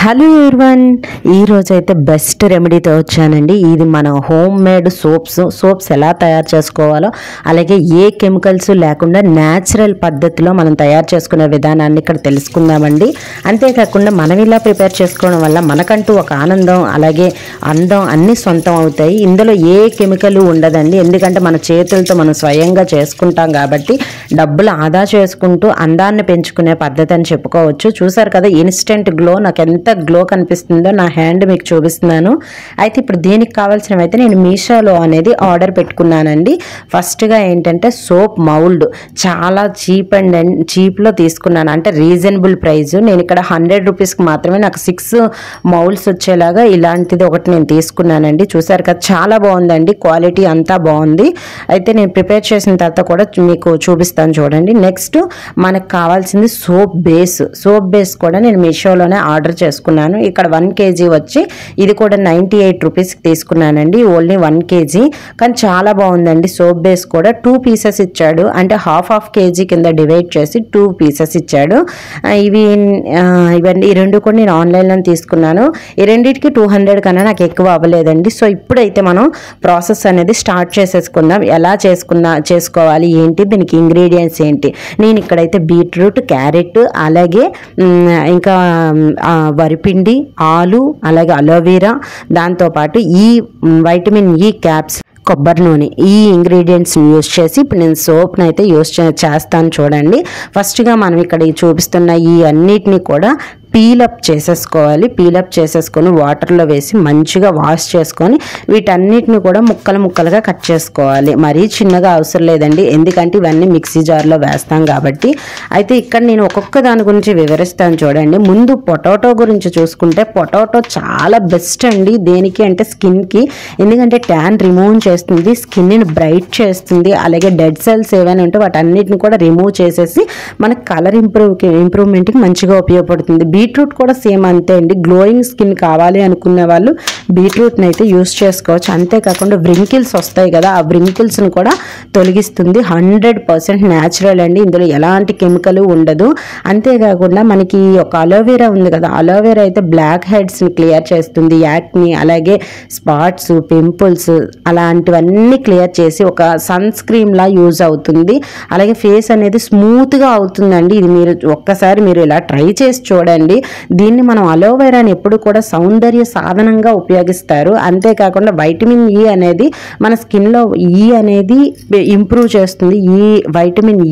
Hello everyone, ఈరోజు అయితే best రెమెడీతో వచ్చానండి. ఇది మన హోమ్ మేడ్ సోప్స్ ఎలా తయారు చేసుకోవాలో, అలాగే ఏ కెమికల్స్ లేకుండా న్యాచురల్ పద్ధతిలో మనం తయారు చేసుకునే విధానాన్ని ఇక్కడ తెలుసుకుందామండి. అంతేకాకుండా మనం ఇలా ప్రిపేర్ చేసుకోవడం వల్ల మనకంటూ ఒక ఆనందం, అలాగే అందం అన్నీ సొంతం అవుతాయి. ఇందులో ఏ కెమికల్ ఉండదండి, ఎందుకంటే మన చేతులతో మనం స్వయంగా చేసుకుంటాం కాబట్టి డబ్బులు ఆదా చేసుకుంటూ అందాన్ని పెంచుకునే పద్ధతి అని చెప్పుకోవచ్చు. చూసారు కదా ఇన్స్టెంట్ గ్లో, నాకు ఎంత గ్లో కనిపిస్తుందో నా హ్యాండ్ మీకు చూపిస్తున్నాను. అయితే ఇప్పుడు దీనికి కావాల్సినవి అయితే నేను మీషోలో అనేది ఆర్డర్ పెట్టుకున్నానండి. ఫస్ట్గా ఏంటంటే సోప్ మౌల్డ్ చాలా చీప్లో తీసుకున్నాను, అంటే రీజనబుల్ ప్రైస్. నేను ఇక్కడ 100 రూపీస్కి మాత్రమే నాకు 6 మౌల్డ్స్ వచ్చేలాగా ఇలాంటిది ఒకటి నేను తీసుకున్నానండి. చూసారు కదా చాలా బాగుందండి, క్వాలిటీ అంతా బాగుంది. అయితే నేను ప్రిపేర్ చేసిన తర్వాత కూడా మీకు చూపిస్తాను చూడండి. నెక్స్ట్ మనకు కావాల్సింది సోప్ బేస్ కూడా నేను మీషోలోనే ఆర్డర్ చేసుకున్నాను. ఇక్కడ 1 kg వచ్చి ఇది కూడా 98 రూపీస్కి తీసుకున్నానండి, ఓన్లీ 1 kg. కానీ చాలా బాగుందండి. సోప్ బేస్ కూడా 2 పీసెస్ ఇచ్చాడు, అంటే హాఫ్ kg కింద డివైడ్ చేసి 2 పీసెస్ ఇచ్చాడు. ఇవన్నీ ఈ రెండు కూడా నేను ఆన్లైన్లో తీసుకున్నాను. ఈ రెండింటికి 200 కన్నా నాకు ఎక్కువ అవ్వలేదండి. సో ఇప్పుడైతే మనం ప్రాసెస్ అనేది స్టార్ట్ చేసేసుకుందాం. ఎలా చేసుకోవాలి ఏంటి, దీనికి ఇంగ్రీడియంట్స్ ఏంటి. నేను ఇక్కడైతే బీట్రూట్, క్యారెట్, అలాగే ఇంకా వరిపిండి, ఆలు, అలాగే అలోవెరా, దాంతోపాటు ఈ వైటమిన్ ఈ క్యాప్స్, కొబ్బరి నూనె, ఈ ఇంగ్రీడియంట్స్ యూజ్ చేసి ఇప్పుడు నేను సోప్ని అయితే యూజ్ చేస్తాను చూడండి. ఫస్ట్గా మనం ఇక్కడ చూపిస్తున్న ఈ అన్నిటినీ కూడా పీలప్ చేసేసుకొని వాటర్లో వేసి మంచిగా వాష్ చేసుకొని వీటన్నిటిని కూడా ముక్కలుగా కట్ చేసుకోవాలి. మరీ చిన్నగా అవసరం లేదండి, ఎందుకంటే ఇవన్నీ మిక్సీ జార్లో వేస్తాం కాబట్టి. అయితే ఇక్కడ నేను ఒక్కొక్క దాని గురించి వివరిస్తాను చూడండి. ముందు పొటాటో గురించి చూసుకుంటే పొటాటో చాలా బెస్ట్ అండి. దేనికి అంటే స్కిన్కి, ఎందుకంటే ట్యాన్ రిమూవ్ చేస్తుంది, స్కిన్ని బ్రైట్ చేస్తుంది, అలాగే డెడ్ సెల్స్ ఏవైనా ఉంటే వాటన్నిటిని కూడా రిమూవ్ చేసేసి మనకు కలర్ ఇంప్రూవ్మెంట్కి మంచిగా ఉపయోగపడుతుంది. బీట్రూట్ కూడా సేమ్ అంతే అండి. గ్లోయింగ్ స్కిన్ కావాలి అనుకునే వాళ్ళు బీట్రూట్ని అయితే యూస్ చేసుకోవచ్చు. అంతేకాకుండా వ్రింకిల్స్ వస్తాయి కదా, ఆ వ్రింకిల్స్ని కూడా తొలగిస్తుంది. 100% న్యాచురల్ అండి, ఇందులో ఎలాంటి కెమికల్ ఉండదు. అంతేకాకుండా మనకి ఒక అలోవెరా ఉంది కదా, అలోవెరా అయితే బ్లాక్ హెడ్స్ని క్లియర్ చేస్తుంది, యాక్ని, అలాగే స్పాట్స్, పింపుల్స్ అలాంటివన్నీ క్లియర్ చేసి ఒక సన్ స్క్రీన్ లా యూజ్ అవుతుంది. అలాగే ఫేస్ అనేది స్మూత్గా అవుతుందండి. ఇది మీరు ఒక్కసారి మీరు ఇలా ట్రై చేసి చూడండి. దీన్ని మనం అలోవెరాని ఎప్పుడు కూడా సౌందర్య సాధనంగా ఉపయోగిస్తారు. అంతేకాకుండా వైటమిన్ ఈ అనేది మన స్కిన్లో అనేది ఇంప్రూవ్ చేస్తుంది, ఈ వైటమిన్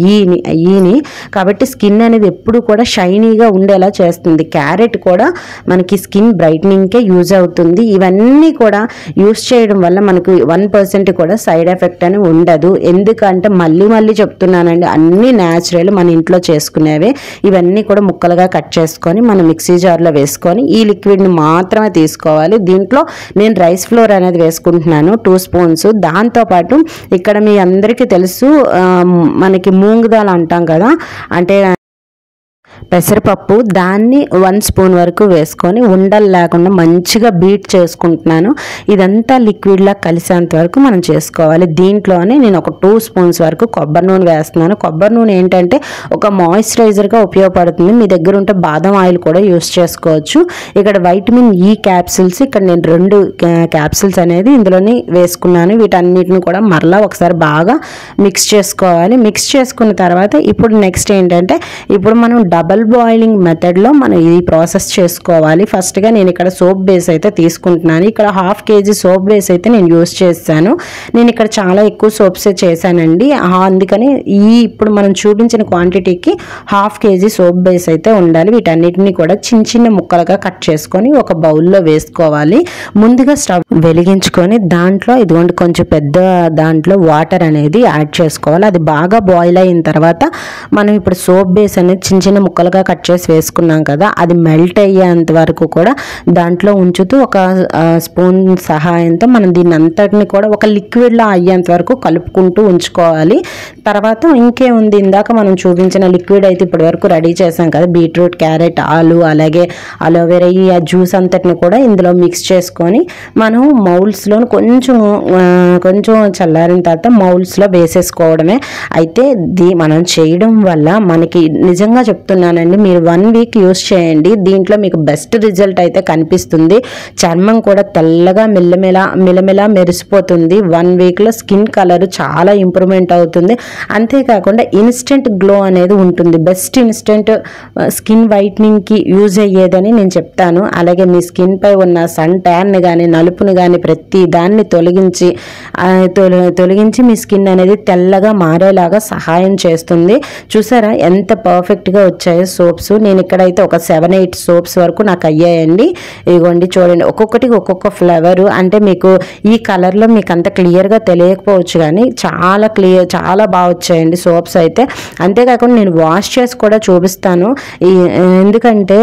ఈని. కాబట్టి స్కిన్ అనేది ఎప్పుడు కూడా షైనీగా ఉండేలా చేస్తుంది. క్యారెట్ కూడా మనకి స్కిన్ బ్రైట్నింగ్కే యూజ్ అవుతుంది. ఇవన్నీ కూడా యూజ్ చేయడం వల్ల మనకు 1% కూడా సైడ్ ఎఫెక్ట్ అని ఉండదు. ఎందుకంటే మళ్ళీ చెప్తున్నానండి, అన్నీ న్యాచురల్, మన ఇంట్లో చేసుకునేవే. ఇవన్నీ కూడా ముక్కలుగా కట్ చేసుకొని మనం మిక్సీ జార్లో వేసుకొని ఈ లిక్విడ్ని మాత్రమే తీసుకోవాలి. దీంట్లో నేను రైస్ ఫ్లోర్ అనేది వేసుకుంటున్నాను 2 స్పూన్స్. దాంతోపాటు ఇక్కడ మీ అందరికీ తెలుసు మనకి మూంగ్ దాల్ అంటాం కదా, అంటే పెసరపప్పు, దాన్ని 1 స్పూన్ వరకు వేసుకొని ఉండలు లేకుండా మంచిగా బీట్ చేసుకుంటున్నాను. ఇదంతా లిక్విడ్లా కలిసేంత వరకు మనం చేసుకోవాలి. దీంట్లోనే నేను ఒక 2 స్పూన్స్ వరకు కొబ్బరి నూనె వేస్తున్నాను. కొబ్బరి నూనె ఏంటంటే ఒక మాయిశ్చరైజర్గా ఉపయోగపడుతుంది. మీ దగ్గర ఉంటే బాదం ఆయిల్ కూడా యూస్ చేసుకోవచ్చు. ఇక్కడ వైటమిన్ ఈ క్యాప్సిల్స్, ఇక్కడ నేను 2 క్యాప్సిల్స్ అనేది ఇందులోని వేసుకున్నాను. వీటన్నిటిని కూడా మరలా ఒకసారి బాగా మిక్స్ చేసుకోవాలి. మిక్స్ చేసుకున్న తర్వాత ఇప్పుడు నెక్స్ట్ ఏంటంటే, ఇప్పుడు మనం డబల్ బాయిలింగ్ మెథడ్లో మనం ఈ ప్రాసెస్ చేసుకోవాలి. ఫస్ట్గా నేను ఇక్కడ సోప్ బేస్ అయితే తీసుకుంటున్నాను. ఇక్కడ 1/2 kg సోప్ బేస్ అయితే నేను యూస్ చేశాను. నేను ఇక్కడ చాలా ఎక్కువ సోప్సే చేశానండి, అందుకని ఇప్పుడు మనం చూపించిన క్వాంటిటీకి 1/2 kg సోప్ బేస్ అయితే ఉండాలి. వీటన్నిటిని కూడా చిన్న ముక్కలుగా కట్ చేసుకొని ఒక బౌల్లో వేసుకోవాలి. ముందుగా స్టవ్ వెలిగించుకొని దాంట్లో ఇదిగోండి కొంచెం పెద్ద దాంట్లో వాటర్ అనేది యాడ్ చేసుకోవాలి. అది బాగా బాయిల్ అయిన తర్వాత మనం ఇప్పుడు సోప్ బేస్ అనేది చిన్న ముక్కలుగా కట్ చేసి వేసుకున్నాం కదా, అది మెల్ట్ అయ్యేంత వరకు కూడా దాంట్లో ఉంచుతూ ఒక స్పూన్ సహాయంతో మనం దీన్ని అంతటిని కూడా ఒక లిక్విడ్లా అయ్యేంత వరకు కలుపుకుంటూ ఉంచుకోవాలి. తర్వాత ఇంకేముంది, ఇందాక మనం చూపించిన లిక్విడ్ అయితే ఇప్పటి వరకు రెడీ చేసాం కదా, బీట్రూట్, క్యారెట్, ఆలు, అలాగే అలోవెరా, ఈ జ్యూస్ అంతటిని కూడా ఇందులో మిక్స్ చేసుకొని మనం మౌల్డ్స్లో కొంచెం చల్లారిన తర్వాత మౌల్డ్స్లో వేసేసుకోవడమే. అయితే మనం చేయడం వల్ల మనకి నిజంగా చెప్తున్నాను చెప్తున్నానండి. మీరు 1 వీక్ యూస్ చేయండి. దీంట్లో మీకు బెస్ట్ రిజల్ట్ అయితే కనిపిస్తుంది. చర్మం కూడా తెల్లగా మిలమిలా మెరిసిపోతుంది. 1 వీక్లో స్కిన్ కలర్ చాలా ఇంప్రూవ్మెంట్ అవుతుంది. అంతేకాకుండా ఇన్స్టెంట్ గ్లో అనేది ఉంటుంది. బెస్ట్ ఇన్స్టెంట్ స్కిన్ వైట్నింగ్కి యూజ్ అయ్యేదని నేను చెప్తాను. అలాగే మీ స్కిన్ పై ఉన్న సన్ ట్యాన్ని కానీ నలుపుని కానీ ప్రతి దాన్ని తొలగించి మీ స్కిన్ అనేది తెల్లగా మారేలాగా సహాయం చేస్తుంది. చూసారా ఎంత పర్ఫెక్ట్గా వచ్చాయో సోప్స్. నేను ఇక్కడైతే ఒక 7-8 సోప్స్ వరకు నాకు అయ్యాయండి. ఇదిగోండి చూడండి, ఒక్కొక్కటి ఒక్కొక్క ఫ్లేవరు. అంటే మీకు ఈ కలర్లో మీకు అంత క్లియర్గా తెలియకపోవచ్చు కానీ చాలా బాగా వచ్చాయండి సోప్స్ అయితే. అంతేకాకుండా నేను వాష్ చేసి కూడా చూపిస్తాను. ఎందుకంటే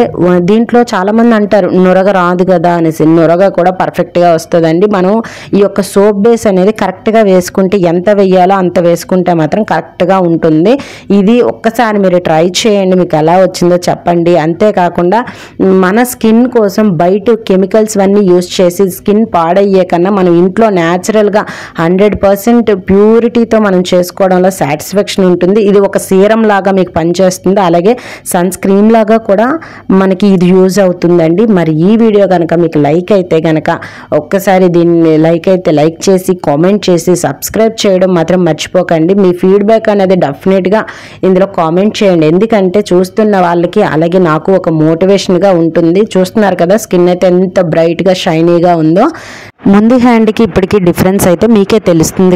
దీంట్లో చాలామంది అంటారు నురగ రాదు కదా అనేసి. నురగ కూడా పర్ఫెక్ట్గా వస్తుందండి. మనం ఈ యొక్క సోప్ బేస్ అనేది కరెక్ట్గా వేసుకుంటే ఎంత వేయాలో అంత వేసుకుంటే మాత్రం కరెక్ట్గా ఉంటుంది. ఇది ఒక్కసారి మీరు ట్రై చేయండి, మీకు ఎలా వచ్చిందో చెప్పండి. అంతేకాకుండా మన స్కిన్ కోసం బయట కెమికల్స్ అన్నీ యూజ్ చేసి స్కిన్ పాడయ్యే కన్నా మనం ఇంట్లో న్యాచురల్గా 100% ప్యూరిటీతో మనం చేసుకోవడంలో సాటిస్ఫాక్షన్ ఉంటుంది. ఇది ఒక సీరం లాగా మీకు పనిచేస్తుంది. అలాగే సన్ స్క్రీన్ లాగా కూడా మనకి ఇది యూజ్ అవుతుందండి. మరి ఈ వీడియో కనుక మీకు లైక్ అయితే కనుక ఒక్కసారి దీన్ని లైక్ చేసి కామెంట్ చేసి సబ్స్క్రైబ్ చేయడం మాత్రం మర్చిపోకండి. మీ ఫీడ్బ్యాక్ అనేది డెఫినెట్గా ఇందులో కామెంట్ చేయండి. ఎందుకంటే చూస్తున్న వాళ్ళకి అలాగే నాకు ఒక మోటివేషన్గా ఉంటుంది. చూస్తున్నారు కదా స్కిన్ అయితే ఎంత బ్రైట్గా షైనీగా ఉందో. ముందు హ్యాండ్కి ఇప్పటికీ డిఫరెన్స్ అయితే మీకే తెలుస్తుంది.